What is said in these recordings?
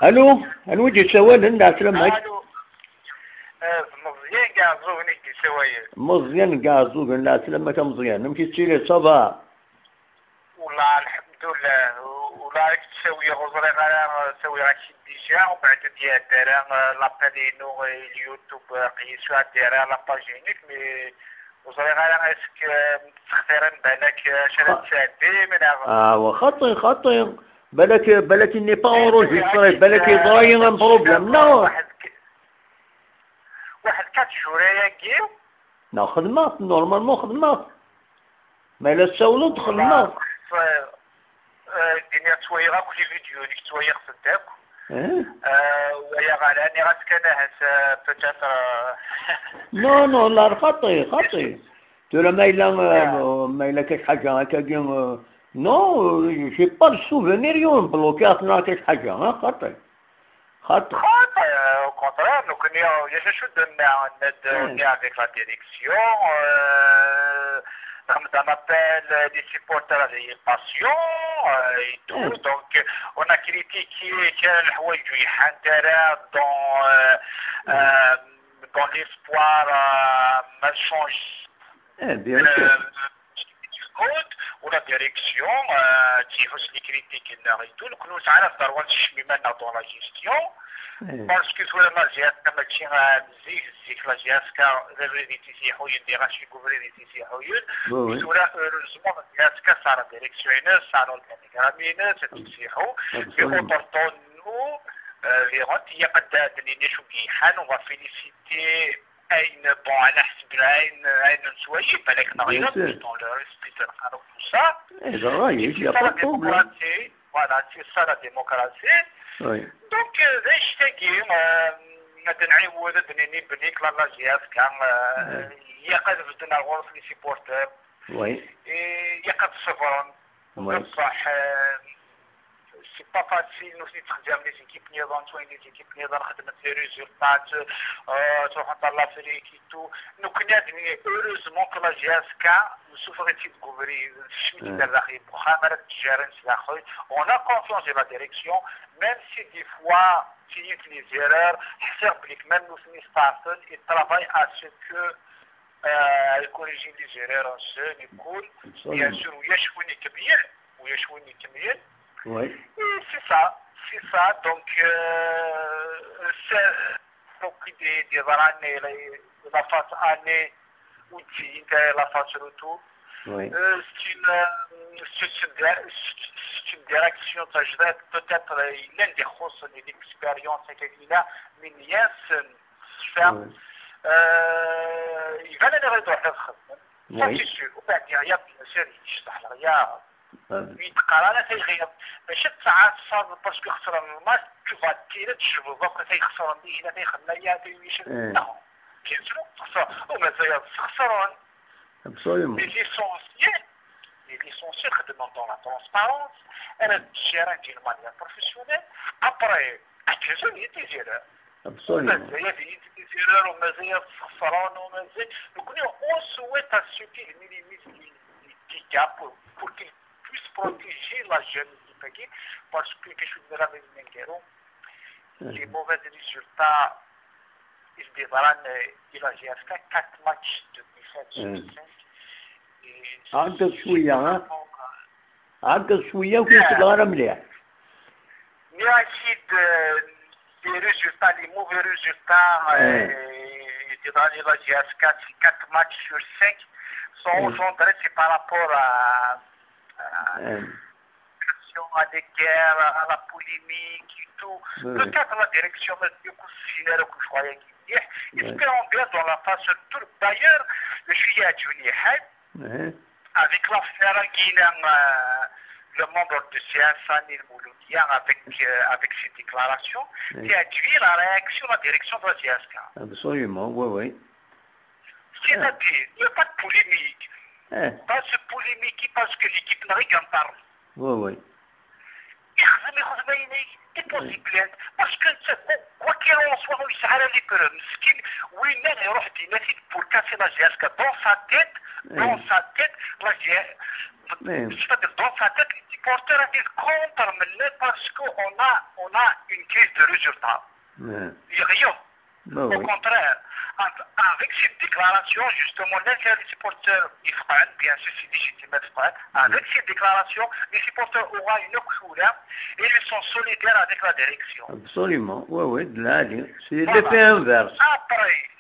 الو الو دي سوال عند عسلامك الو مزيان كاع زوجني كي سوايا مزيان كاع زوج عند عسلامك مزيان نمشي تسيري صباح والله الحمد لله ولا راك تسوي غزري غير تسوي هادشي ديجا ومن بعد ديال دايره لابالينو اليوتيوب قيسوا دايره لاباجينيك مي غزري غير اسك تختار بالك شرات ساعتين من خطي بالك اني با اونجستري بالك ضايع ان بروبليم لا واحد 4 شهور كيو لا خدمات نورمالمون خدمات ما الا تسولوا خدمات الدنيا تصويره كل فيديو ديك تصوير صدق ويا غالاني غتكنهس بوتيتر نو لا خطي ترى ما الا كاش حاجه هكا نو جي با السوفونير يوم بلوكي اثناء كاش حاجه خطي au contraire, nous connaissons, je suis donné avec la direction, on appelle des supporters des patients et tout, donc on a critiqué quel dans l'espoir malchange. Bien sûr. ولا ديريكسيون تيفوس لي كريتيك ناريتو نكونو ساعات في دروات الشميمه دون لا جيستيون باسكو سولا لا جياسكا ماشي زيك لا جياسكا غير تيسيحو يدي غاشي كوفري تيسيحو سولا اوروزمون لا جياسكا صار ديريكسيونير صاروا الكانيغرامينر تيسيحو في اوتورتون نو لي غوت هي قد دنيني شو كيحان وغا فيليسيتي أين بون على حسب أين نسوي بالك نغير دون لو ريسبي تنخرج بوسا لا ديموكراسي فوالا سي سا لا ديموكراسي دونك ذا يشتاقي نعيود دنيني بنيك لا جياس كان يقد بدنا غرف لي سيبورتر يقد صفرون بصح c'est pas facile nous نخدم لي زيكيب نيضان توين لي زيكيب نيضان خدمت لي ريزولطات تروح نطلع في ليكيتو نو كنادني اوروزمون كلا جاسكا سوفريتي كوفري شمي دار اخي مخامره التجارين سلاخوي اون ا كونفيونس دي لا ديريكسيون ميم سي دي فوا فيت لي زيرور حسب بليك ميم نو سني ستارتد اي ترافاي ا سو كو يكوريجي لي زيرور سون يكون بيان سور ويشوني كبير ويشوني كبير Oui. C'est ça. Donc, c'est des années, la phase année, outil, la phase retour. Oui. C'est une direction, je dirais peut-être l'une des choses de l'expérience qu'il a, mais il y a il va aller dans le ça c'est sûr. Il y a une série, il y a يتقرا تيغير ماشي ساعات صاب باسكو خسر الماتش تشوف التيرا تشوف دوك تيخسر لي هنا تيخلنا يا تيويش لا بيان سور خسر ومازال خسران ابسوليومون لي ليسونسيال خدموا دون لا ترونسبارونس انا تجارة ديال مانيا بروفيسيونيل ابري اكيزون يتيزيرا ابسوليومون مازال يتيزيرا ومازال خسران ومازال نكون اون سويت اسوتي لي ديكا pour qu'il puisse protéger la jeune équipe parce que quelque chose de la les mauvais résultats ils démarrent de la GSK 4 matchs de 17 sur 5 عقد شوية عقد شوية وكنت صغيرة مليح نعيد des résultats, des mauvais résultats dans la GSK 4 matchs sur 5 sont engendrés par rapport à des guerres, à la polémique et tout. Peut-être la direction me considère que je croyais qu'il y ait. Espérons bien dans la phase tour. D'ailleurs, le juillet à Junihet, avec l'affaire Guinan, le membre de CSA Nil Mouloudia, avec ses déclarations, qui a tué la réaction de la direction de la GSK. Absolument, oui. C'est-à-dire, il n'y a pas de polémique. Pas de polémique parce que l'équipe n'a rien parlé. Oui. C'est possible. Parce que, quoi qu'il en soit, il s'arrête à l'école. Oui, mais il y aura des méthodes pour casser la GSK dans sa tête, c'est-à-dire dans sa tête, supporters ils contre maintenant parce qu'on a une crise de résultats. Il n'y a rien. Au contraire, avec cette déclaration, justement, les supporters, ils freinent, bien sûr, c'est légitime de freiner. Avec cette déclaration, les supporters auront une autre couleur et ils sont solidaires avec la direction. Absolument, oui, de là, c'est l'effet inverse. Après,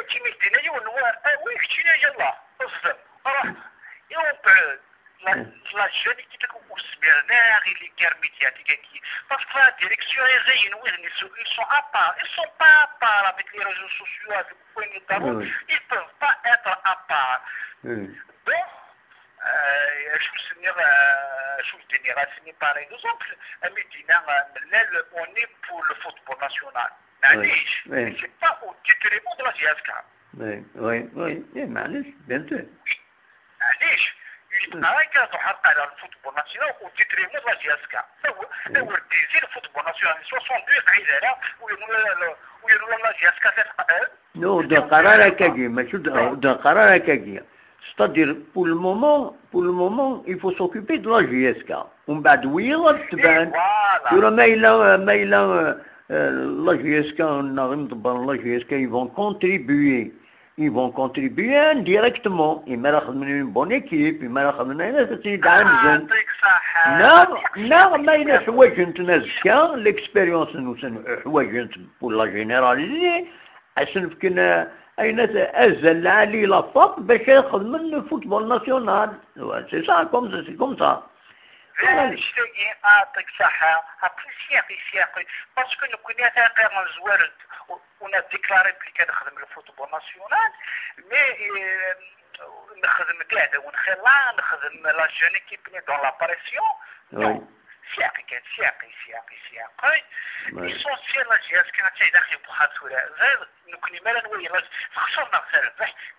tu me dis, oui, tu es là, et on peut. La jeune équipe qui les guerres médiatiques parce que la direction ils sont à part, ils sont pas à part avec les réseaux sociaux, avec ils ne peuvent pas être à part. Donc, je vous dirais, par exemple, on est pour le football national. C'est pas au détriment de la GSK. Oui, bien sûr. على الفوتبول ناسيونال وتيتريمو لا جياسكا هو الديزير الفوتبول ناسيونال 62 قاعده ويقولوا لا جياسكا تتقبل نو ده قرار كاجي ماشي ده قرار كاجي c'est-à-dire pour le moment il faut s'occuper de la GSK ومن بعد وين تبان ولا ما إلا la GSK la GSK ils vont contribuer indirectement. Ils mettent une bonne équipe, ils mettent l'expérience pour la généraliser. Football national. C'est ça, c'est comme ça. Parce que nous connaissons on a déclaré que le football national, mais la jeune équipe dans l'apparition. Non.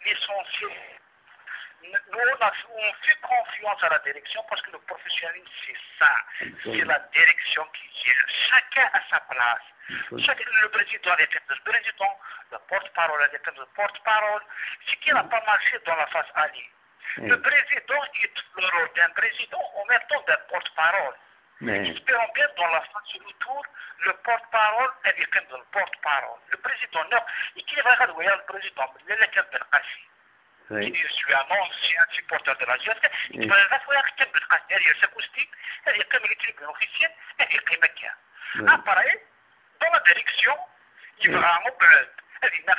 L'essentiel, on fait confiance à la direction parce que le professionnalisme, c'est ça. C'est la direction qui gère. Chacun à sa place. Le président a des termes de président, le porte-parole a des termes de porte-parole. Ce qui n'a pas marché dans la phase Ali. Le président est le rôle d'un président en même temps d'un porte-parole. Espérons bien dans la phase du retour, le porte-parole est des termes de porte-parole. Le président, non. Et qui va regarder le président, le terme de Kassi. Je suis un ancien supporter de la GSK. Il va regarder le terme de Kassi. Il y a ce coustique, il y a comme les tribunaux officiels, il y a comme les Après, dans la direction, il va en bleu. Il va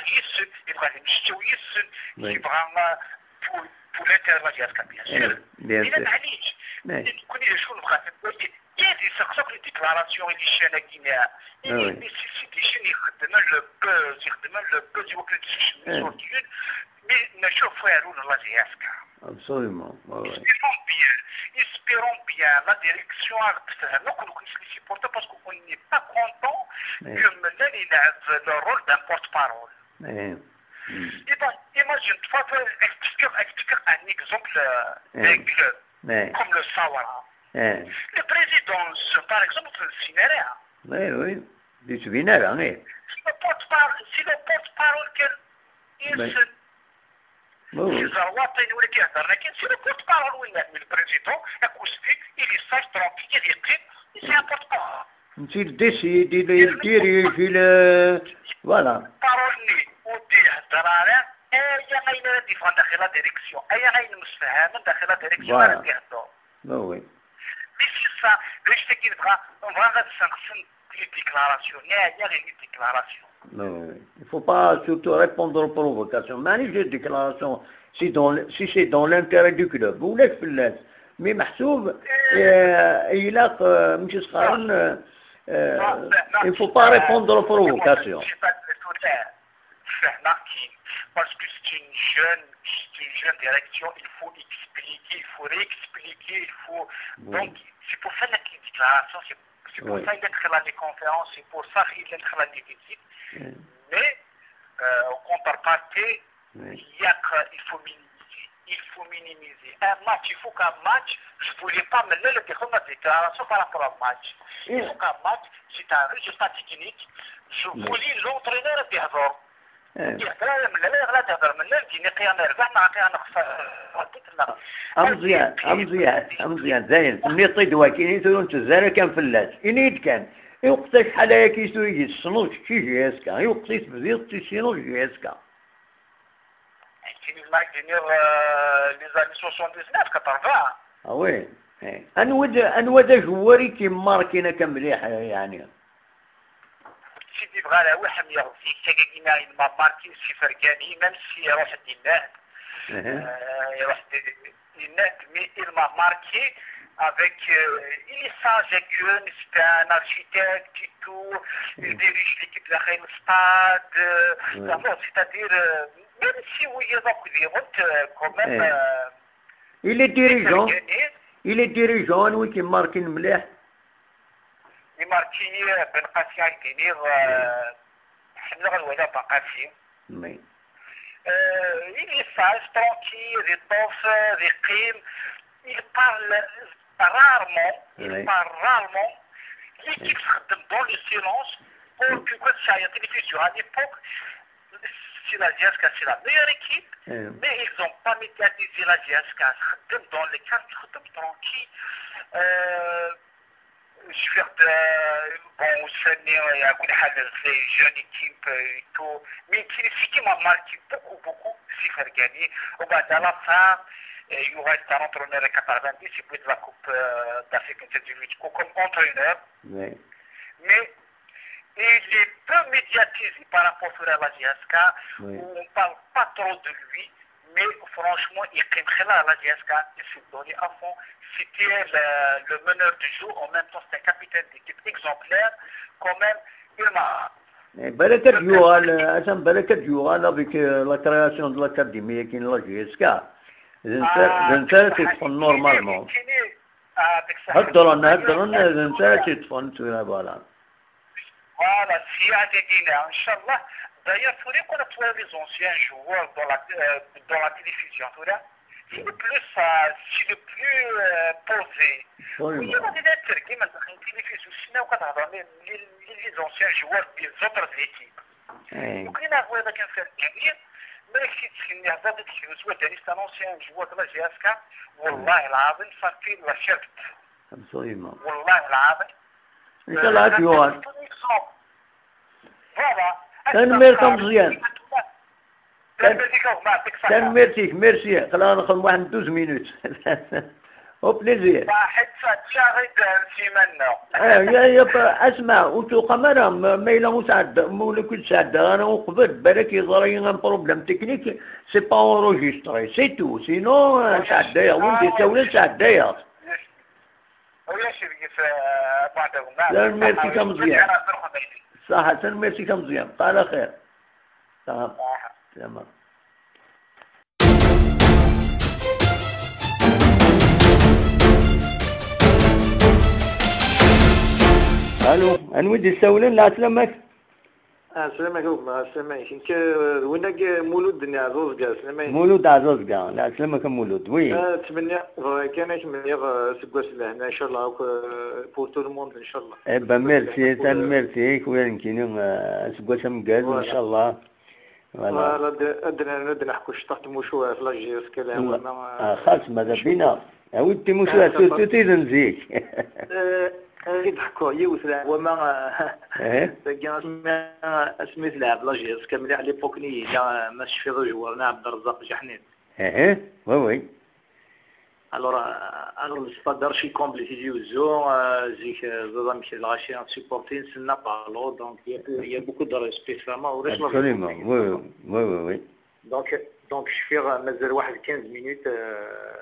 pour l'intérieur de la GSK, bien sûr. Il y a des sections de déclaration et des chaînes guinéennes. Il nécessite des chaînes qui demandent le buzz du aucun mais ne chauffent à la GSK. Absolument. Espérons bien la direction les supporters parce qu'on n'est pas content que maintenant il a le rôle d'un porte-parole. Imagine-toi, expliquer un exemple d'un club comme le Sawara. Le président, par exemple, c'est le Cinéra. Oui, du Cinéra, oui. Si le porte-parole c'est le porte-parole, le président, acoustique, il est sage, tranquille, il est clean, c'est un porte-parole. Il décide, il dirige, voilà. Parole au il y a différentes la direction. Il y a une la direction. Oui. C'est ça, on va sanctionner les déclarations. Il y a une déclaration. Non, il ne faut pas surtout répondre aux provocations. Mais les déclarations, si c'est dans l'intérêt du club, vous laissez le laisser. Mais Mahsoub, il ne faut pas répondre aux provocations. Parce que c'est une jeune direction, il faut expliquer, il faut réexpliquer, il faut... Donc, c'est pour ça qu'il y a des déclarations, c'est pour ça qu'il y a des conférences, c'est pour ça qu'il y a des visites. Mais, en contrepartie, il faut minimiser. Un match, il faut qu'un match, je ne voulais pas mener le déclaration par rapport au match. Il faut qu'un match, c'est un résultat technique, je voulais l'entraîneur d'abord. يهضر من لا يغلا تهضر من لا تجيني قيام نربح مع قيام نخسر مزيان زين ملي طيدوا كاين يسولون تزارا كان فلاس ينيد كان يوقتاش شحال هيا كيسو يصنوج شي جياسكا يوقتاش بزيد تيسينوج جياسكا كاين الماكينير لي زاني 79 كترفع وي انودا جواري كي ماركينا كمليح يعني سيدي بغا لا واحد يغفي كاينا ما ماركي شي فرقاني même si يروح الدينات يروح الدينات مي il m'a marqué avec il est sage jeune, c'est un architecte et tout, il dirige l'équipe de la Reine Stade, c'est-à-dire même si oui il y a beaucoup de routes quand même il est dirigeant oui qui marque une مليح يماركي بن قاسي عيدينير حنا غنولا بقاسي il est sage, tranquille, rétorse, réprime, il parle rarement, l'équipe se retrouve dans le silence, or que quand ça y a télévision à l'époque, c'est la GSK, c'est la meilleure équipe, mais ils n'ont pas médiatisé la GSK, se retrouve dans les cartes, se retrouve tranquille, je fais bon, il y a une jeune équipe et tout, mais qui m'a marqué beaucoup, c'est faire gagner. Au bas de la fin, il y aura un entraîneur à 90, il peut de la Coupe d'Afrique comme entraîneur. Mais il est peu médiatisé par rapport à la GSK, où on ne parle pas trop de lui. Mais franchement, il crée la GSK, il s'est donné à fond. C'était le meneur du jour, en même temps c'était un capitaine d'équipe exemplaire. Quand même, il m'a... بركة يوغال avec la création de l'académie qui est la GSK. زنسالة تدفن نورمالمون. هدرن زنسالة تدفن فوالا. Voilà, si à Dédina, Inch'Allah. D'ailleurs, il faudrait qu'on ait les anciens joueurs dans la télévision. C'est le plus posé. Il y a des lettres qui m'ont dit que télévision, sinon, on les anciens joueurs des autres équipes. Donc, il y a un joueur qui a fait gagner. Mais si tu n'as pas dit que c'est un ancien joueur de la GSK, Wallah, il a fait la charte. Absolument. Wallah, il a fait. Inch'Allah, Johan. Voilà. تنميركم مزيان تنميرتيك ميرسي خلينا نخدم واحد 12 مينوت او بليزير واحد شاهد في يا اسمع وتو قمرة ما إلا مساعد مولا كل ساعة أنا وقبل بالك يضري ان بروبليم تكنيك سي با اونروجيستري سي تو سينو ساعدايا وانت تسولي ساعدايا ويا شريك بعدهم تنميرتيك مزيان صح تنميرتيك مزيان على خير تمام الو انودي السولين لا سلامك سلامك سلامك انت وينك مولود عزوز سلامك مولود عزوز لا سلامك مولود وي تمنى كان تمنى سكواس لهنا ان شاء الله بور تو الموند ان شاء الله با ميرسي ميرسي وين كاينين سكواس مقاد ان شاء الله فوالا ندنا نحكوا شطحت مشوه في لاجيس كلام خاص ماذا بينا ودي مشوه تيزن زيك يضحكوا يوثلا وما اسميت لعب لاجيس كامل على ليبوكني ماشي في جوارنا عبد الرزاق جحنين وي alors le stade d'archi complet qui joue زيك زاد مشي الغاشي سيبورتين سنا بالو دونك il y a beaucoup de respect فما وريش وي دونك شفير مازال واحد 15 مينوت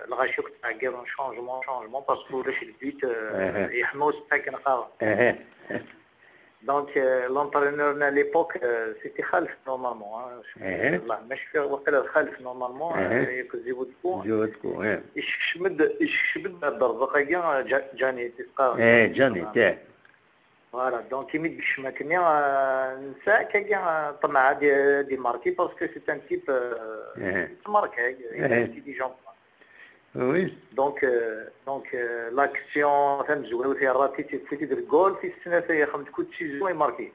الغاشي وقت تاع كاع شونجمون باسكو وريش البيت يحماو ساكن قاع دونك لونترينور ليبوك سيتي خالف نورمالمون والله ماشي فيه وقيلا خالف نورمالمون كزيبوتكو يشمد الدرزقه جاني تلقى جاني تاع فوالا دونك يمد الشماكني نساء كاع طمع دي ماركي باسكو سي ان تيب ماركي دي جون Oui. Donc l'action, فهم زوين فيها راتي في تدير جول في السنة فيها 5 كود سيزون يماركي.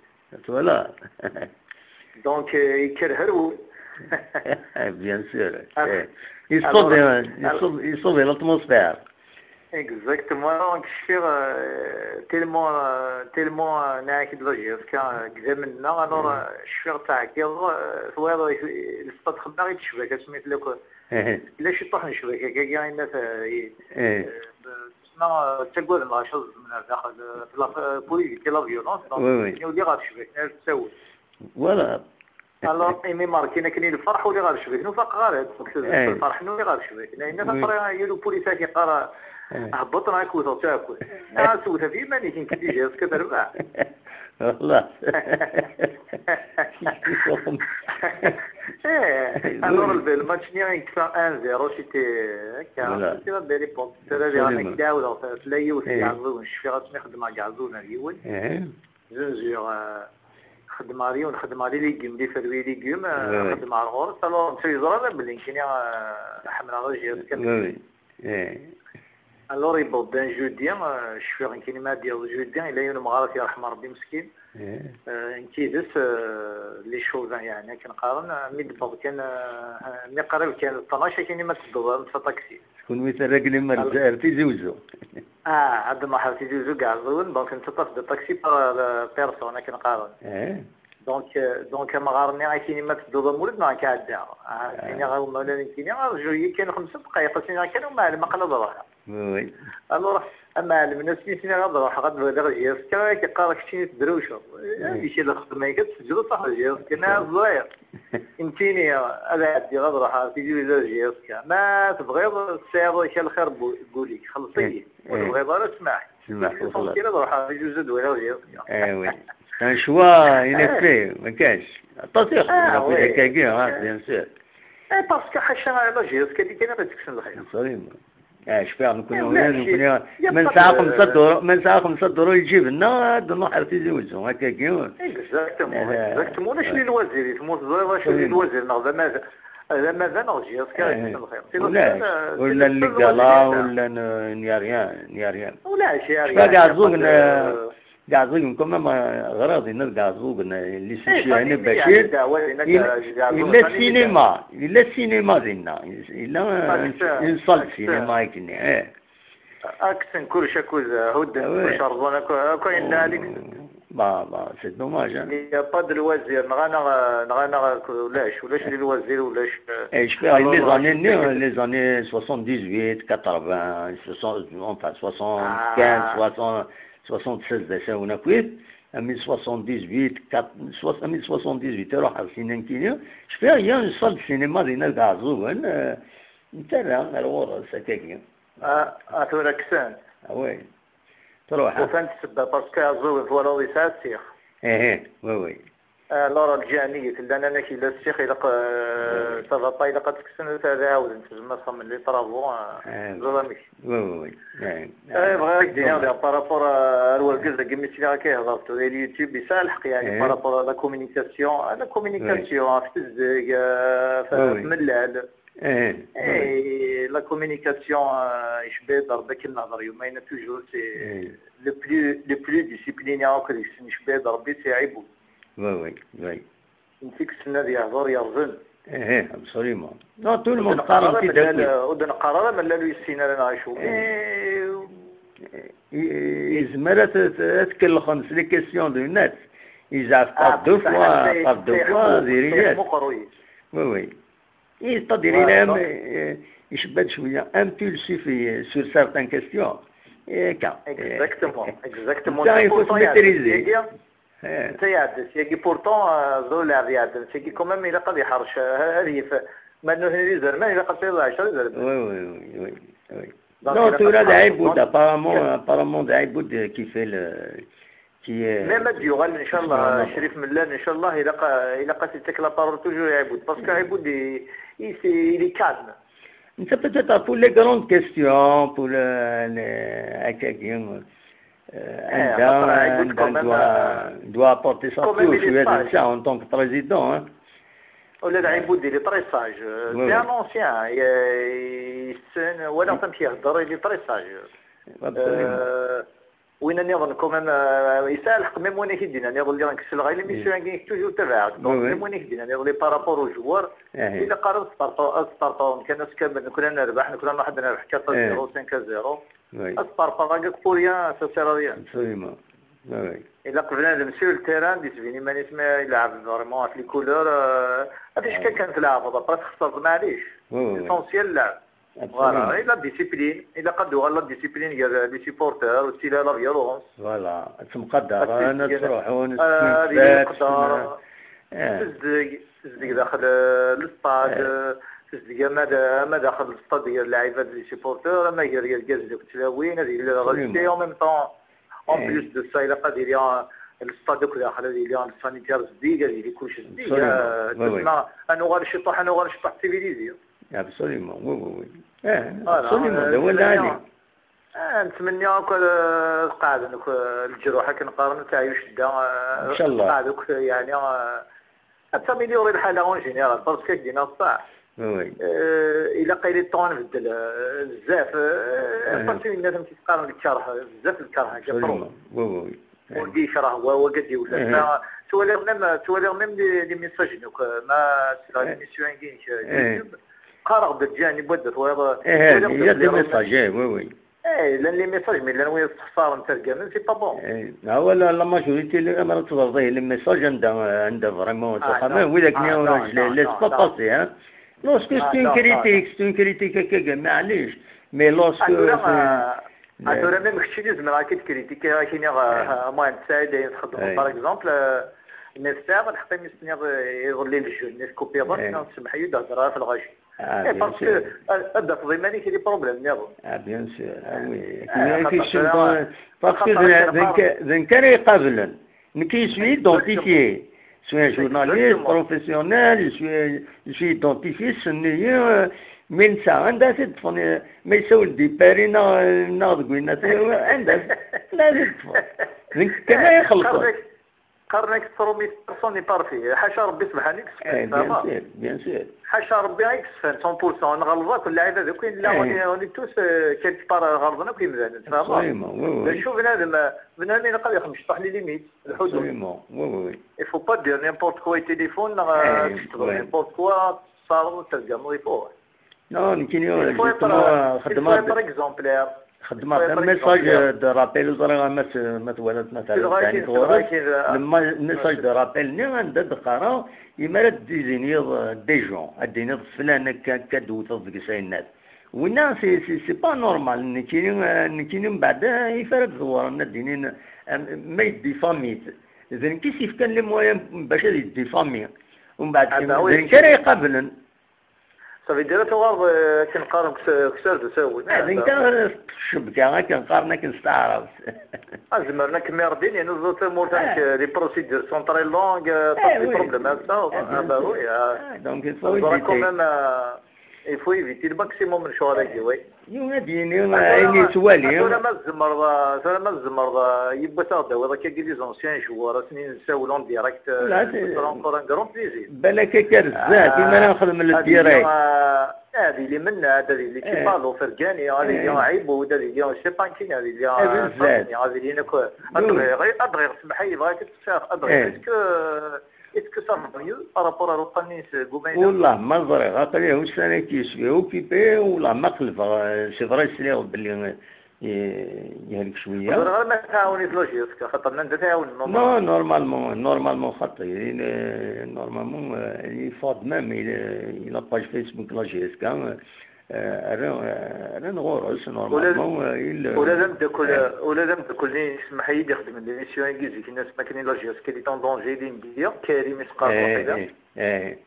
Voilà. دونك يكرهروا. بيان سور. يصوب الاتموسفير. Exactement, donc je suis tellement ناكد لجيس كان قدام لنا alors je suis تعكير ثوار السطح خدنا يتشبك سميت لك ليش يطيح نشبك كاع الناس ما تقول ما شوز من الداخل في بوليتيك لا فيولونس دونك اللي غاتشبك تسوي ولا alors إيمي ماركينا كاين الفرح واللي غاتشبك نو فاق غارد الفرح نو اللي غاتشبك لأن فطرة يلو بوليسا كيقرا هبط معاك وتاكل ناس وتفي ماني كاين كي جاز كتربع والله alors le match نيا كان 1-0 c'était كان c'était بالي بوت ترى انا كدا ولا تلايو يعزون الشفيرات نخدم مع يعزون اليول زنجير خدم عليهم خدم على ليغيوم لي فروي ليغيوم خدم على الغرس alors نسوي زرا بلي كاين حمل رجال كامل alors يبغى بان جوديان الشفير كاين ديال جوديان الا يوم مغارك يرحم ربي مسكين نكيدس لي شوزان يعني كنقارن ميدبر كان مي قريب كان 12 كاين ما تدور في طاكسي شكون مثلا قال لي مرجع في زوجو عاد ما حاولت زوجو كاع زون دونك نتصل بالطاكسي بيرسون كنقارن دونك ما غارني كاين ما تدور مولد ما كاع كاين غير مولانا كاين رجوي كان 5 دقائق كانوا ما قلب روحها وي الو اما الناس كيسني غادي نروح غادي نبدا جيسكا كيقرا كشتي تدروشو هادشي اللي خدمه كتسجل صح جيسكا ناس صغير انتيني هذا عندي غادي نروح في جوج جيسكا ما تبغي السير كان الخير قولي خلصي وتبغي غير تسمع والله كي نروح في جوج دويره جيسكا وي كان شوا ينفي ما كانش التصيغ كاكي بيان سور باسكو حاشا على جيسكا اللي كاينه غتكسن الخير صريم شبيه نكون من ساعة 5 دورو يجيب لنا نروح في زوجو هكا كيما اكزاكتومون واش اللي الوزير يتموت واش اللي الوزير هذا ماذا نرجع ولا اللي قالا ولا نياريان ولا شي كاع زوج كما غراضي نلقى زوج اللي سيشي يعني بشير إلا السينما ديالنا إلا نصل السينما يكني أكسن كل شكوز هود شربنا كاين هذيك با سي دوماج يا با د الوزير نغانا ولاش الوزير ولاش ايش في لي زاني 78 80 60 75 76 داشا هنا كويت 1078 يروح السينما كينيا شفيها هي نصل السينما ديالنا كاع زوين نتاع الورا سكاكين اتورا كسان وي تروح وفهمت السبب باسكو زوين فوالا ويساسيخ وي لورا الجانية لأننا كي لا السيخ إلا صافا إلا قد تكسن هذا عاود نتزم نصمم لي طرافو زراميك وي بغيت دير بارابور الوركز كيما سي كيهضر على اليوتيوب يسالحق يعني بارابور لا كومونيكاسيون في الزاك في ملال لا كومونيكاسيون يشبه ضربك النظر يومين توجور سي لو بلو ديسيبليني يشبه ضربي سي عيبو وي نتيك السنة ديال يهضر يرزن ابسوليمون نو تو الموند قرر كي ودنا قرر ما لا السنة اللي نعيشو يزمر تكلخن في لي كيسيون دو الناس يزعف دو فوا ديريات وي يستدير لهم يشبد شويه امبولسيف سور سارتان كيسيون كا اكزاكتومون il faut se maîtriser سيادة سيجي بورتون زولا رياض سيجي كمان إذا قد يحرش هذه ما إنه هذي ما إذا قد يضع 10 زرب وي non tu là d'Aïboud apparemment d'Aïboud qui fait le qui même Diogal إن شاء الله شريف ملان إن شاء الله إذا قد تكلا بارول toujours Aïboud parce que Aïboud il est calme c'est peut-être pour les grandes questions pour les doit apporter sa touche en tant que président. ولا العيبود اللي طري ساج سي ان اونسيان يسن ولا تمشي يهضر اللي طري ساج وين نظن كومام يسالح ميم وين كيدينا نظن اللي نكسل غير ليميسيون كاين توجور تبعك دونك ميم وين كيدينا نظن لي بارابور او جوار الا قارن سبارطون كان ناس كامل كنا نربح كنا واحد نربح 4-0 5-0 سبارطون راك بوريان سا سير ريان ابسوليومون الا قبلنا نمشيو للتيران دي سفيني ماني سما يلعب فريمون في لي كولور هادشي كان تلعب برك خسرت معليش ليسونسيال اللعب فوالا إلا ديسيبلين إلا قدوا غير ديسيبلين ديال لي سيبورتور والسيلا لا فيولونس فوالا تمقدر أنا تروحون هذه القدر تزدق داخل الستاد تزدق ما داخل الستاد ديال اللاعبات لي سيبورتور ما هي ديال كاز دوك التلاوين هذه اللي غادي اون ميم طون اون بليس دو سا إلا قادر الستاد دوك داخل هذه اللي السانيتير زديق هذه اللي كلشي زديق تسمى أنو غادي شطح التلفزيون ابسوليومون وي ابسوليومون هو العادي نتمنى قاعد الجروحه كنقارن تاع شده ان شاء الله قاعدوك يعني تاميليوري الحاله اون جينيرال باسكو دينا الصح وي الا قايل طون نبدل بزاف باسكو الناس تقارن الكره بزاف الكره ابسوليومون وي ودي كره هو قد يولد توالي ميم لي ميساج دوك ما سي لا ميسيون كاين قارغ بالجانب ودت وهذا هي دي ميساج وي لان لي ميساج مي لان وين تخسر نتا الكامل سي با بون هو لا ماجوريتي اللي ما تضربيه لي ميساج عندها فريمون تخمم ولا كني لي سبا باسي لوسكو ستون كريتيك هكاكا معليش مي لوسكو هادو ميم كشينيزم راه كيتكريتيك كاين موان تساعد تخدم باغ اكزومبل نيستاغ الحق مستنير يغلي الجون نسكوبي غير نسمح يدهضر في الغاشي باسكو هذا في ضماني كاين بروبليم نظن بيان سور وي كيشوف باسكو ذن كان يقابلن كيسوي دونتيفي سوي جورناليست بروفيسيونيل يسوي دونتيفي سنيه من ساعة عندها تدفن ما يسوي الديباري ناض قلنا عندها لا تدفن كما يخلقون قرنك ترومي بيرسوني بارفي حاشا ربي سبحانه يكسفن بيان سور حاشا ربي يكسفن 100% نغلطات اللاعب هذوك لا وني توس كيلك بار غلطنا كيما ذا تفهم شوف بنادم قال يخرج يشطح لي ليميت الحدود وي يفو با دير نيمبورت كوا تيليفون تشتغل نيمبورت كوا صار تلقى مو يفوت نو كاين خدمات باغ اكزومبل خدمات ميساج دو رابيل وزرا ما توالت مثلا يعني لما ميساج دو رابيل ني عندها دقاره يمرا ديزينير دي جون اديني فلان كدوت تصدق الناس والناس سي با نورمال كاين بعد يفرق زوار نديني ما يديفاميت اذا كيف كان لي موان باش يديفامي ومن بعد كان يقابلن صافي ديرها توغارض كنقارن كسر تساوي هذيك الشبكه كنقارنها كنستعرف زمرنا كميردين يعني زوت مورتانك لي بروسيدور سون تري لونغ صافي بروبليم هذا وي دونك يفو يفيتي الماكسيموم من شهور هكا وي يوناديني عيني سوالي انا ما الزمر يبغى تاخذ هذاك كي لي زونسيان جوار سنين نساولون ديريكت اونكور ان كرون بليزير بالك كرزات كيما ناخذ من الديريكت هذه اللي منا هذه اللي كيبالو فرقاني هذه اللي عيبو هذه اللي سي بانكين هذه اللي نكو ادغي سمح لي بغيت تشاف ادغي اسكو صار ميو بارابور على القنيس قبيله والله ما ضري غاقليه واش انا كيسوي وكيبي والله ما خلف سي فري سليغ باللي يهلك شويه غير ما تعاوني في لوجيسك خاطر انت تعاون نورمالمون خاطر نورمالمون يفاد ميم الى باج فيسبوك لوجيسك انا غورس نورمالمون ولازم تكون يسمح لي يخدم ليميسيون انجليزي كي الناس ما كاينين لوجيسك كي طون دونجي دي ندير كريم يسقط هكذا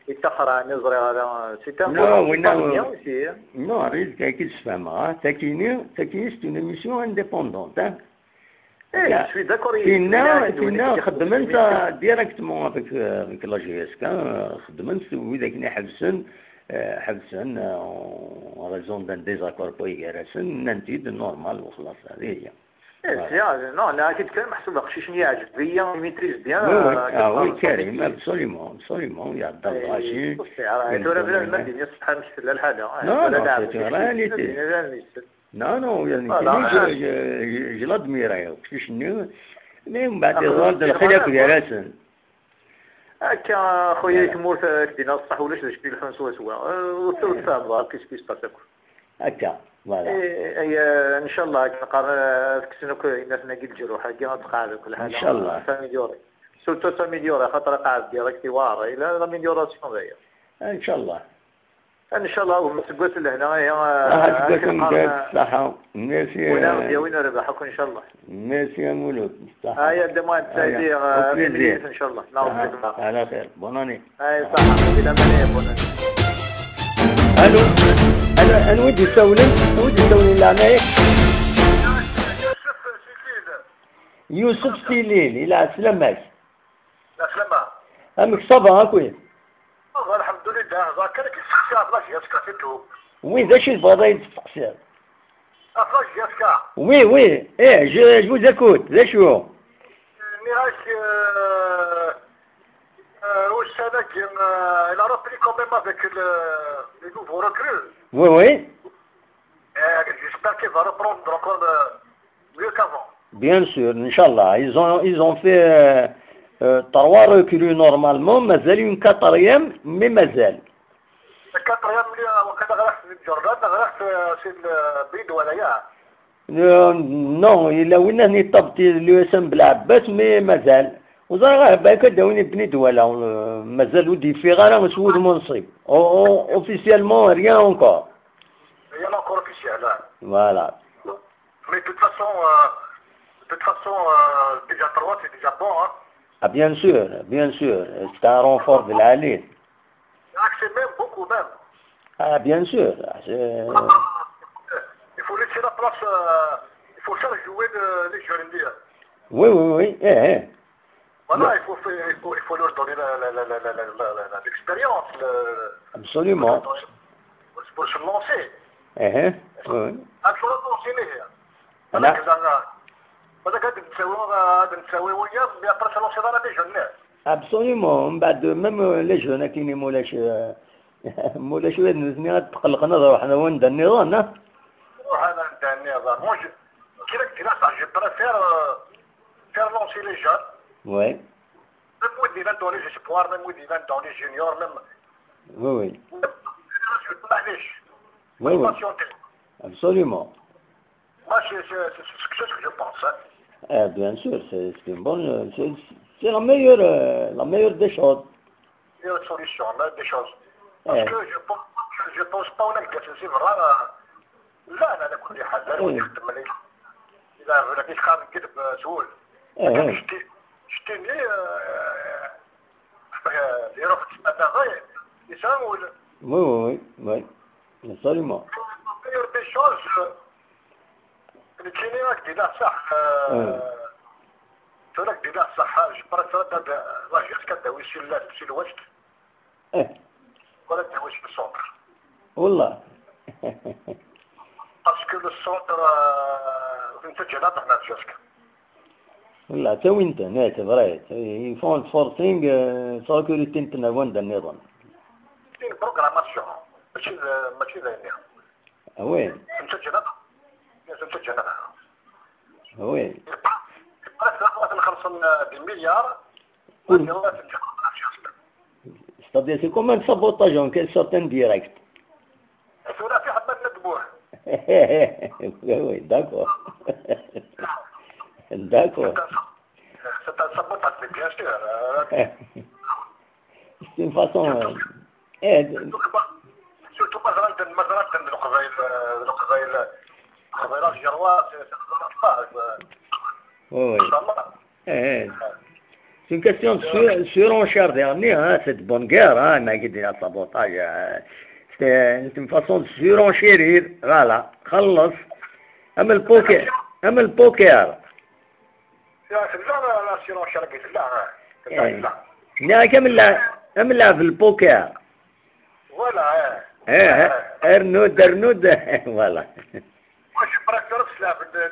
يتقرا نزري هذا سي تاع نو ريت كي تسمع تاكيني سي اون ايميسيون انديبوندونت je suis d'accord. فينا خدمت ديريكتمون افيك لا جي اس كا خدمت وإذا كنا حبسن ريزون دان ديزاكور بويغارسن ننتيد نورمال وخلاص هذه هي. نو انا كنت محسوب خشيش يعجب بيا ميتريز بيان. وي كريم ابسوليمون يعطى الغاشي. ترى بلا المدينه سبحان الله الحاجه. لا راني Non, non, je l'admire. Mais من بعد الغرض الخلاف ديالها هكا خويا تمور دينا الصح ولاش تشدي الفن سوا سوا وصلت صعبه كيس باساك هكا فوالا اي ان شاء الله كنقرا كسنوك الناس ناقي الجروح هكا غتقعد كل حاجه ان شاء الله ساميليوري سورتو ساميليوري خاطر قاعد ديريكتي واعره الى لاميليوراسيون داير ان شاء الله ان شاء الله ومسكوت لهنا هي الصحة ميرسي وين ربحك ان شاء الله ميرسي يا مولود هيا ديما تسايدي ان شاء الله على خير بوناني هاي صحة الى مليح بوناني الو انا ودي سولي لعنايك يوسف سيليل الى سلامك لا سلامة امك صبا اكوي الحمد لله ذاك كيستقسى فلاش يسكتو وي ذا شي الفضا يتستقسى فلاش يسكا وي ايه جو زاكوت ذا شو نيراش واش هذاك الى رابلي كوميم افيك لي نوفو ريكرو وي j'espère qu'il va reprendre encore mieux qu'avant. Bien sûr, Inch'Allah. Ils ont fait 3 recrues normalement, مازال une 4e, mais مازال. الكاتريام اللي وكذا غرقت في الجردان غرقت في البيد ولا يا؟ نو إلا وين هني طبت اليو اس ام بالعباس مي مازال. وزرا باكا داوني بني دولا مازال ودي في غير مسود منصب. اوفيسيالمون ريان اونكور. ريان اونكور اوفيسيال. Voilà. Mais de toute façon, déjà 3 c'est déjà bon, hein. Ah bien sûr, c'est un renfort de l'année. C'est même beaucoup même. Ah bien sûr. Il faut laisser la place, il faut faire jouer les jeunes indiens. Oui. Voilà, il faut leur donner l'expérience. Absolument. Pour se lancer. Oui. هذاك غادي نساوي وياه بيابرا سالونسي دارا دي جون. Absolument. من بعد ميم لي جون كاينين مولاش نزني تقلقنا روحنا وين ندير النظام. روح انا ندير النظام. مو كي راك دير صح جو بريفير فير لونسي لي جون. وي. ميم ودي لان دون لي جيسبوار ميم ودي لان دون لي جونيور ميم. وي. معليش. وي. Absolument. Moi, c'est ce que je pense. Hein. Bien sûr, c'est une bonne, c'est la meilleure des choses. Il y a une solution, des choses. Parce que je pense pas هناك c'est vrai. لا على كل حال لا نخدم عليه. إذا كاين خارج كذب سهول. شتي لي يروح هذا غير يساوي. Oui. Absolument. La meilleure des choses. الكلمات ديالها صح تراك ديالها صح جبرت هذا واش كداوي شي لا شي الوجد ولا تداوي في السونتر والله باسكو السونتر انت جلات حنا تشاسك والله تا وين انت فريت يفون فورسينغ سيكوريتي انتنا وين النظام كاين بروغراماسيون ماشي زينه وين انت جلات Oui. C'est-à-dire, c'est comme un sabotage en quelque sorte indirect. Oui, d'accord. D'accord. C'est un sabotage, bien sûr. C'est une façon... Surtout خبيرات جروات Oui. C'est une question de surenchère dernier, hein, cette bonne guerre, hein, m'a dit la sabotage. C'est une façon de surenchérir, voilà. خلص. أما البوكر. لا سيرونشير قلت لا. لا كمل في البوكر. ولا ارنود voilà. Moi, je préfère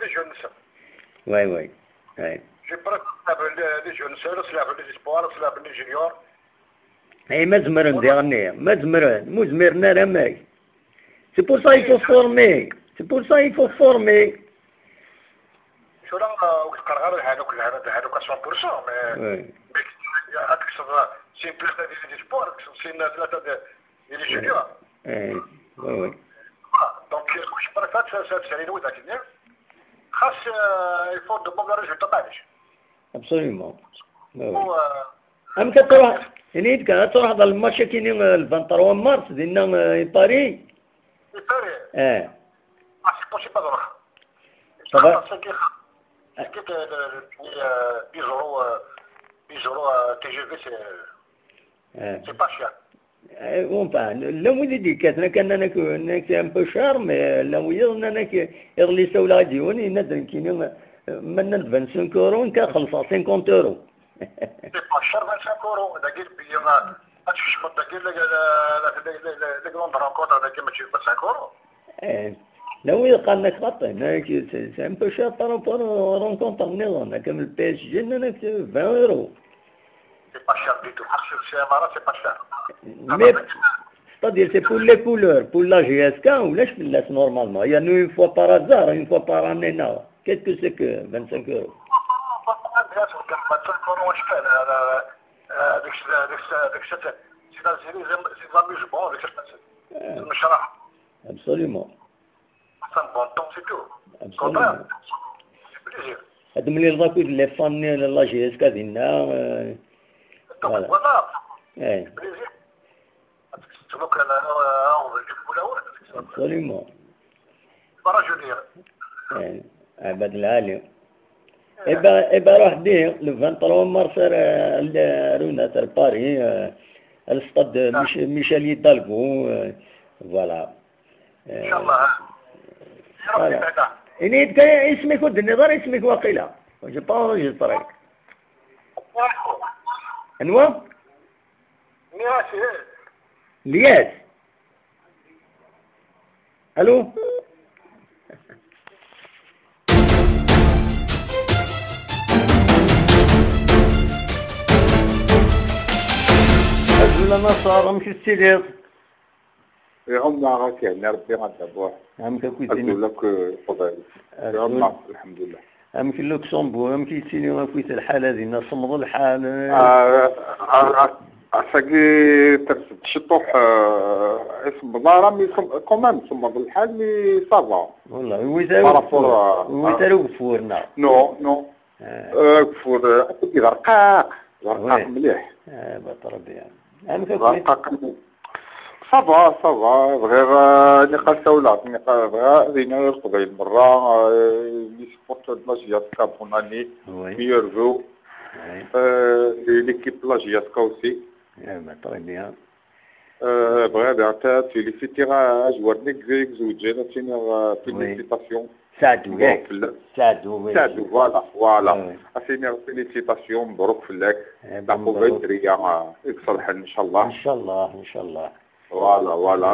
les jeunes. Oui. Je préfère les jeunes, les espoirs, les juniors. Et مزمرن ديالني مزمرن رمي. C'est pour ça qu'il faut former. C'est pour ça il faut former. شو لا وتقرر هذوك 100% مي اكثر سي ثلاثه ديال لي سبور سي ثلاثه ديال لي جونيور وي دونك واش بركات سالي الوضع كنير خاص يفو دو بون ريزولتا معليش ابسوليومون ام كتروح نيت كتروح هذا الماتش كاين 23 مارس ديالنا باري باري سي بوسيبل نروح طبعا كيف بيجروا تي جي في سي با شير لا مو ديكاتنا كان انا ان بو شار مي لا ويضنا انا يغلي سولا غاديوني ندرن كاين من 25 اورو كنخلص 50 اورو سي با شير 25 اورو داكيل بيا هادشي شمط داكيل لي كروند رونكونتر داكيل ماشي 25 اورو لا وي قالنا خاطر هناك سي ان بو شار بارابور رونكونتر نيغون كامل بي اس جي هناك 20 اورو سي با شير دي تو سي مارا سي با شير مي c'est-à-dire c'est pour les couleurs, pour la GSK ou la laisse normalement. Il y a nous une fois par hasard, une fois par année. Qu'est-ce que c'est que 25 euros? Absolument. Absolument. هذا ملي رضاكو لي فاني لا GSK ديالنا voilà. Absolument. عباد العالي. إبا روح ديه le 23 مارس رونا سر باري الستاد ميشيل يدالغو فوالا. إن شاء الله. فوالا. إني كاين اسمك ود النظر اسمك واقيلا. جو با انجستريك. أنوا؟ لياس. الو أجل أنا صار مش السيدير هم معك يعني ربي غدبوه هم كويس أقول لك فضل الحمد لله هم في لوكسمبورغ هم كيتسينيو كويس الحال هذه صمد الحال عساكي ترسل شطوح اسم بضارة مي كومان صمد الحال مي صافا والله ويسارو كفورنا نو كفور كي رقاق مليح بطربي يعني رقاق صافا غير نقاش تولات نقاش زينا القبيل مرة لي سبورتور لاجيات كابوناني ميرفو l'équipe là j'y ai aussi. Très bien. Bref, tu féliciteras Warnik Zig ou Jenna félicitations. Sadou, voilà. Asséner félicitations, Brok Flek, la pauvre Ria, Exalhan, Inch'Allah. Voilà.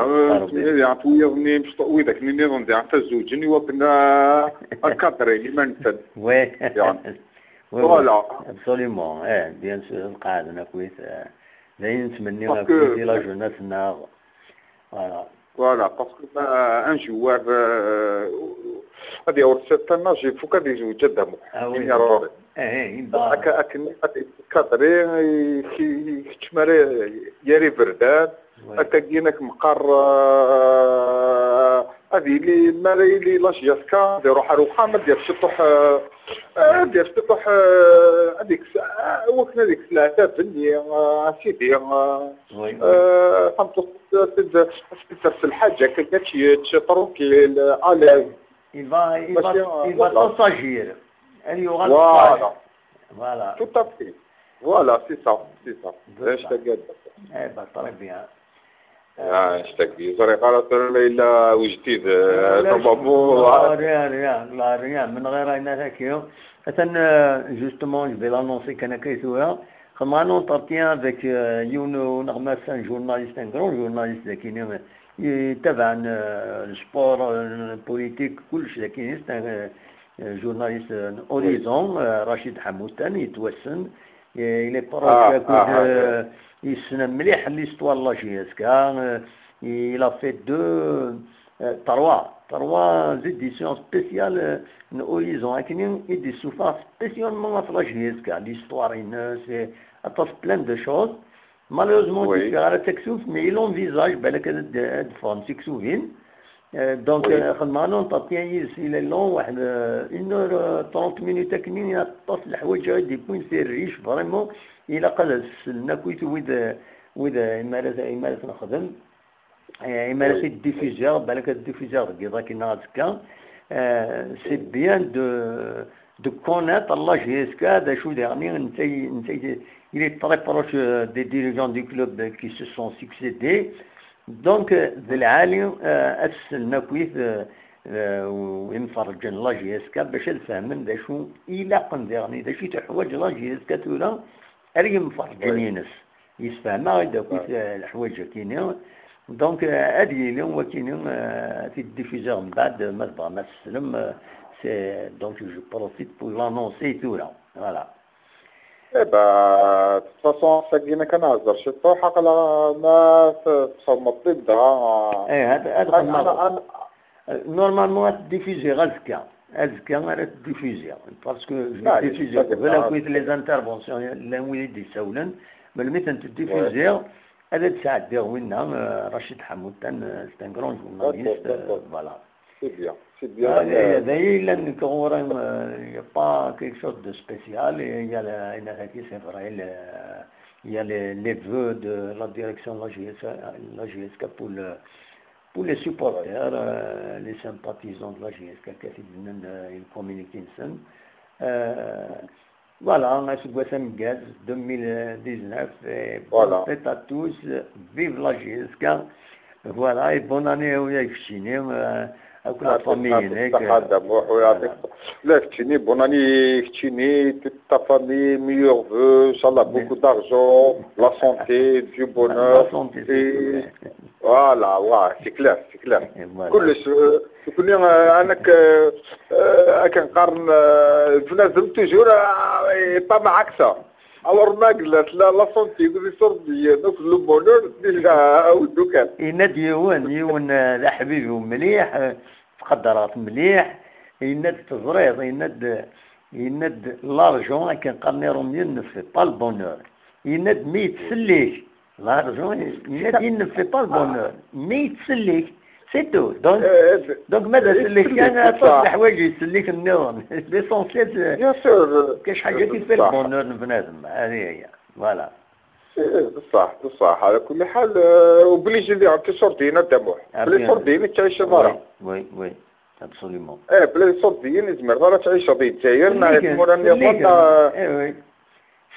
يعني تويرني مش طوي ذاك اللي نظن تاع الزوجين وكنا الكادري اللي ما نسد. يعني. Voilà. Absolument. Bien sûr, القاعدة كويس. دايما نتمنيو كويس لا جوناتنا. Voilà, parce que un joueur هذه أول سنة جي فوق هذه زوج جدهم. يروري. أكن كادري كتمري يري برداد. أكجينك مقر هذه اللي مالي اللي لاش يسكا يروح روحها ما دير شطوح دير شطوح هذيك وكنا هذيك ثلاثة بني سيدي فهمت تدرس الحاجة كتشي تروكيل على il va t'en s'agir. Voilà. Tout à fait. Voilà, c'est ça. Je te garde. très bien. اشتكي صراحة إلا وجديد ربما rien من غير أن هكذا مثلا justement je vais l'annoncer كان كيسوها خدمنا un entretien avec Youno Narmas un journaliste un grand journaliste لكن يتابع السبور البوليتيك كلش لكن un journaliste Horizon رشيد حموتان يتوسن il est proche il se مليح l'histoire de la GSK il a fait 3 3 éditions spéciales Horizon Akenin et des souffrances spécialement à la JSK, l'histoire, c'est plein de choses. Malheureusement, tu fais la texte, mais il envisage de forme sexuelle. Donc, خدمنا نطيان إلى اللون واحد 1h30 minutes كنين يطف الحوايج هادي يكون سير ريش فريمون إلا قد ناكويت وإذا إمارة نخدم إمارة الديفيزور بالك الديفيزور كيضا كينا هكا سي بيان دو كونيتر لا جي اس كا دا شو ديرني نتاي il est très proche des dirigeants du club qui se sont succédés. Donc, العالي أسسنا كويس وينفرج لا جي اس كا باش نفهمن دا شو إلا قنديرني دا شي تحوايج لا جي اس كا تولا أري مفرجين ينس يسفهمها هدا كويس الحوايج كاينين. دونك هادي اليوم وكاينين في الديفيزور من بعد ما تبغى ما تسلم سي دونك جو بروفيت بور لانونسي تولا فوالا. Eh ben, de toute façon, ça qui n'est qu'un hasard. Je sais pas, ما تصمت ضدها. هذا نورمالمون الديفيزي غازكا راه الديفيزي باسكو الديفيزي ولا كويت لي زانترفونسيون اللي وليدي يسولن ملي الديفيزي هذا تساعد وينا رشيد حمود سي ان كرون جورناليست فوالا. C'est bien. C'est bien. D'ailleurs, il n'y a pas quelque chose de spécial. Il y a c'est vrai, il y a les vœux de la direction de la GSK pour les supporters, les sympathisants de la GSK qui communiquent. Voilà, on a ce Guassam Gaz 2019. Voilà. Faites à tous, vive la GSK. Voilà, et bonne année au Yachinien. La famille, la Chtini, bonne année, Chtini, toute ta famille, meilleurs vœux, Inch'Allah, beaucoup d'argent, la santé, du bonheur. La santé, voilà, ouais, c'est clair, c'est clair. كلش تكون انك كنقارن بنادم توجور با معاكسه alors la santé اللي صربيه دوك لو بونور ديجا ودو كان يناد يون ذا حبيبي ومليح تقدرات مليح يناد تزريض يناد لارجون كنقارني رومي نفي با البونور يناد مي يتسليك لارجون يناد ينفي با البونور مي يتسليك سي تو دونك ماذا سليك كان تصلح حوايج يسليك النظام ليسونسيال بيان سور كاش حاجه كيف البونور بنادم هذه هي فوالا. بصح على كل حال وبليجي اللي عم تصردين الدموع بلي صردين تعيش برا. وي ابسوليومون. بلي صردين يزمر برا تعيش في الجزائر نعرفوا راني وي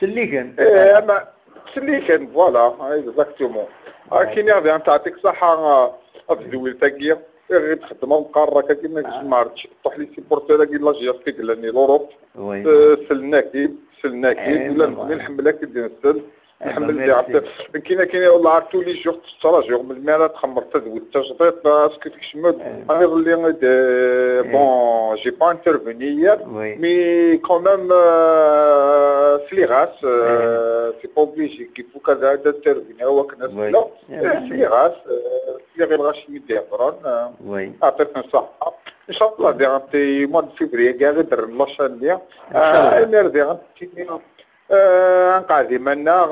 سليكن. اما سليكن فوالا اكزاكتومون. كي نعرف تعطيك صحه في الدول تاعي غير تخدم مقاره كيما ما عرفتش طيح لي سيبورتير كي لا جي اسكي لاني لوروب سلناكي ولا نحملها كي نسل نحمل لي عرفت كاين والله عرفت لي جوغ تستراجور من الماله تخمر تزويد التجريط اسكو تكشمل انا اللي بون جي با انترفينير مي كومام فليغاس سي با اوبليجي كي فو كذا انترفينير هو كنا لا فليغاس غير غاشي يدير فران يعطيك الصحه ان شاء الله ديغنتي مود فيفري كاع غير لاشان ليا انا ديغنتي نقعد منا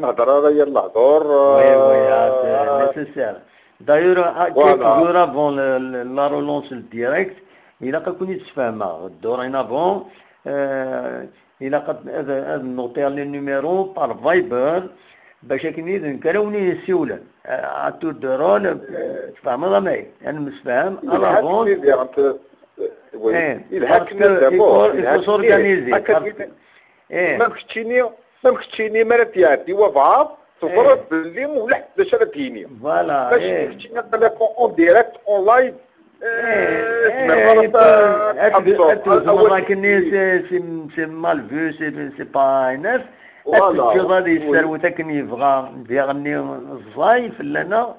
نهضر غير الهضور وي نيسيسير دايور كيف دور افون لا رولونس الديريكت الى كون يتفاهمها الدورين افون الى قد هذا نوطي لي نيميرو بار فايبر باش كنيد نكروني السيوله عطو الدرون تفهم معايا انا مسفهم على فون il faut s'organiser. ما كنتيني مرات يعدي وضعاف تصرف باللي ولا حتى شرتيني فوالا باش كنتيني نقدر اون ديريكت اون لايف سي مال فو سي با ناس الجو غادي يسالو تاكن يبغى يغني الصايف لنا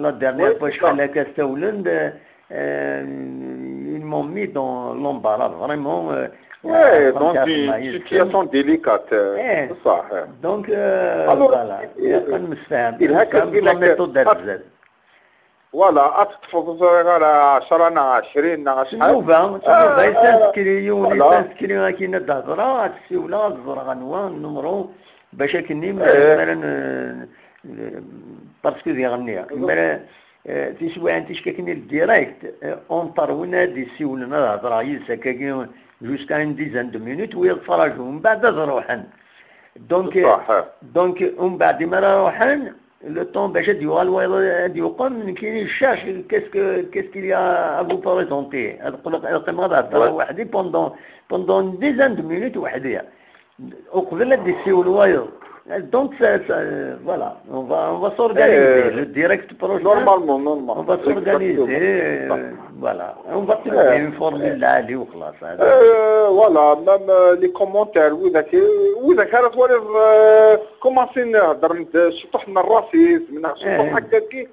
لا ديرنيير فوا شحال هكا استولن ils m'ont mis dans l'embarras vraiment. Dans une situation délicate. صح. Donc voilà. نسفهم la méthode d'Arzad. فوالا تطفوا على 10 20 شحال شنوبا تنسكريوني تنسكري كاينه الهضره السيوله الزرغنوه النمرو باش كني مثلا باسكو يغنيها مثلا في سواء انت شكاكني الديريكت اونطرونا دي سيولنا الهضره يسكاكي جوسكا ان ديزان دو مينوت ويتفرجوا من بعد روحا دونك ومن بعد ما روحا لو طون باش هاد يقوم كاين يشاش كيسكو لي ا فو بريزونتي القيمه هضره وحدي بوندون ديزان دو مينوت وحديها وقبل هاد يسيو الوايض. Donc voilà, on va s'organiser, le direct prochain, normalement, on va s'organiser, voilà, on va trouver une formule là, voilà, même les commentaires, وإذا كانت ولد commencer نهضر شطح من الراسيزم من شطح هكاكي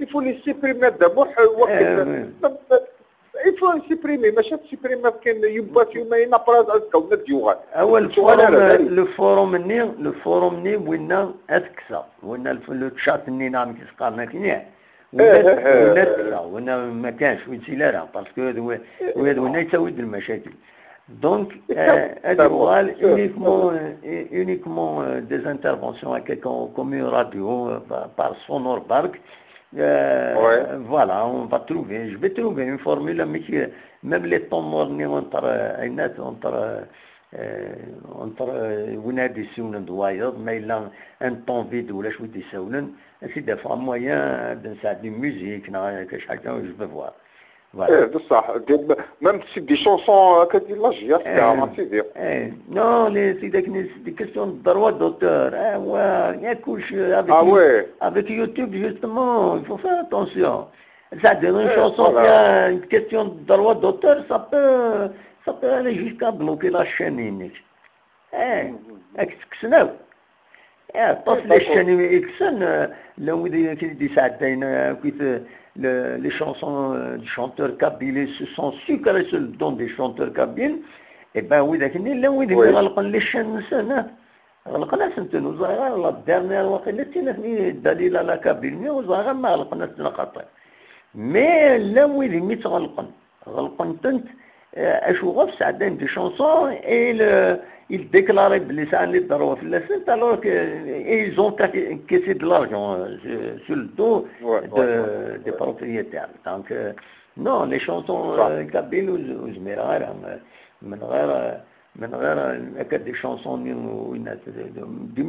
il faut les supprimer d'abord وقت il faut supprimer ماشي supprimer كاين يبات يوم ينبرز الكون ديوغان اول الفورم ني وين اكثر وين لو تشات ني نعم كيسقارنا كنيا وين ما كانش وين سيلارا باسكو هذا وين يسوي المشاكل دونك هذا هو uniquement des interventions à quelqu'un comme une radio par Sonor Park. Voilà, on va trouver, je vais trouver une formule, mais même les temps morts entre ونادي سونن دوايض ما إلا ان طون فيد ولا شويه يسولن سي دي فوا مويان نساعد دي ميوزيك كاش حاجه جو بفوار ايه بصح ميم سي دي شونسون كدير لاجيا تاع سيدي نو لي سي دي كيسيون دروا دوتور يا كلشي افيك يوتيوب جوستومون il faut faire attention ça donne une chanson qui a une question de droit d'auteur ça peut aller jusqu'à bloquer la chaîne كسناو طفل الشان يكسن لو يدي ساعتين كيف les chansons du chanteur kabyle se sont sucrées sur le don des chanteurs kabyles et ben oui داكني لا وين غلقن لي الشان سنه غلقنا سنتين وزغا لا dernière وقت اللي تنفني دليل على كابيل وزغا ما غلقنا سنه خاطر مي لا وين متغلقن غلقن تنت اشو غف ساعتين دي شانسون اي il déclarait les années de Roflescent alors qu'ils ont cassé de l'argent sur le dos des propriétaires. Donc, non, les chansons kabyles ou zmiraira, des chansons de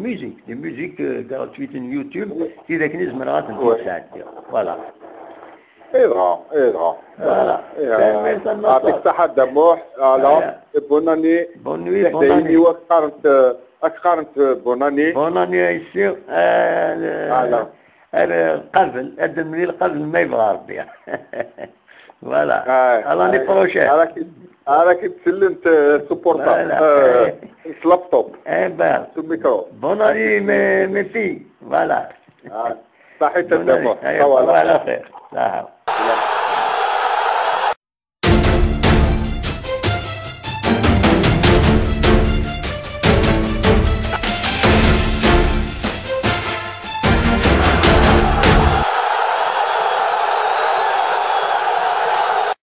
musique gratuite sur YouTube, qui déclinent zmiraira, voilà. ايضا فوالا يعطيك الصحة دموح على بوناني بوناني وقارنت بوناني يصير القبل قدم لي القبل ما يبغى ربي فوالا لاني بروشين راك تسلمت سبورتابل اللابتوب باه الميكرو بوناني مي في فوالا صحيت الدموح على خير